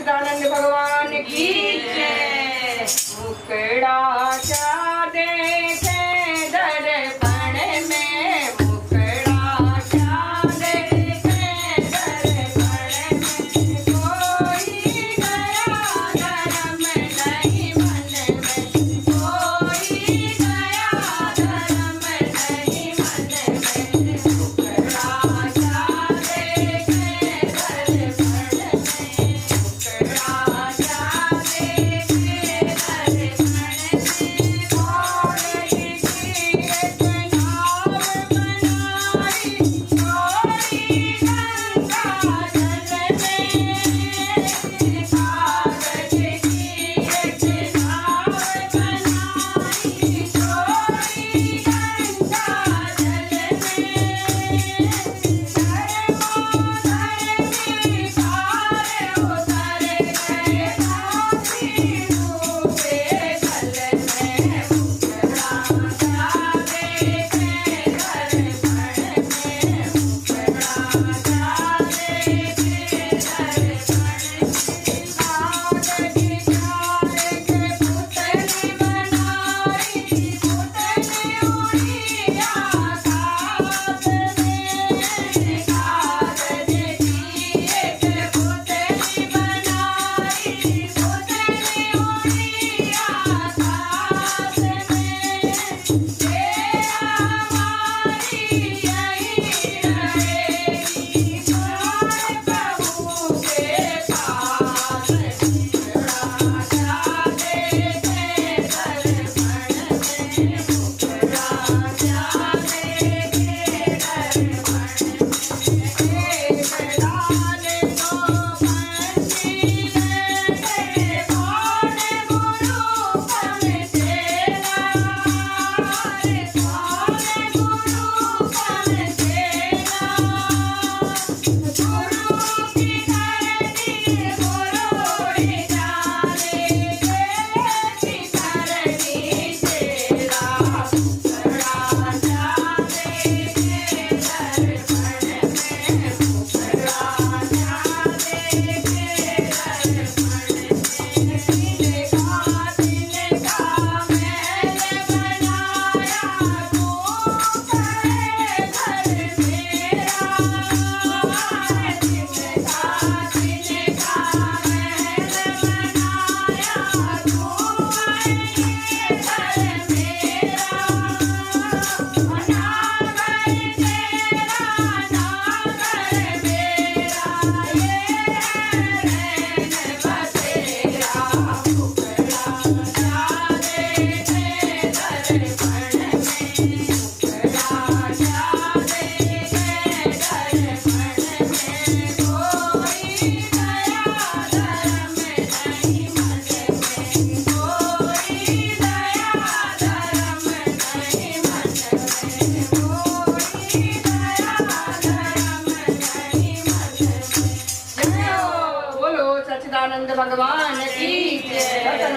सच्चिदानंद भगवान की जय। मुखड़ा चा देखे दर्पण में, मुखड़ा चा देखे दर्पण में, कोई गया धर्म नहीं मन में, कोई गया धर्म नहीं मन में। मुखड़ा चा देखे दर्पण में, मुखड़ा चा देखे दर्पण में, कौन कीर्त नाम बनाई कोई गंगा जल में, कागज कीर्त नाम बनाई कोई गंगा जल में। धर्मो धर्मी पार उतर गए काशी डूबे जल में, मुखड़ा चा देखे दर्पण में, मुखड़ा चा देखे दर्पण में, कागज चार के पुतली बनाई, पुतली उड़ी आकाश में, कागज की एक पुतली बनाई, पुतली उड़ी आकाश में। तेरा हमारी यही रहेगी प्राण प्रभु के पास, मुखड़ा चा देखे दर्पण में, मुखड़ा चा देखे दर्पण में। एक लाल दो पंछी लेके कौन गुरु पन तेरा, रे कौन गुरु पन तेरा। गुरु की धरती गुरु जाने की धरती तेरा, मुखड़ा चा देखे दर्पण में, मुखड़ा चा देखे दर्पण में। तिनका तिनका महल बनाया तू करे घर मेरा, तिनका तिनका महल बनाया तू करे घर मेरा। नागर तेरा नागर मेरा, ये रैन बसेरा, मुखड़ा चा देखे दर्पण में, मुखड़ा चा देखे दर्पण में, कोई गया धर्म नहीं मन में, कोई गया धर्म नहीं मन में, कोई गया धर्म नहीं मन में। जय हो। बोलो सच्चिदानंद भगवान की जय।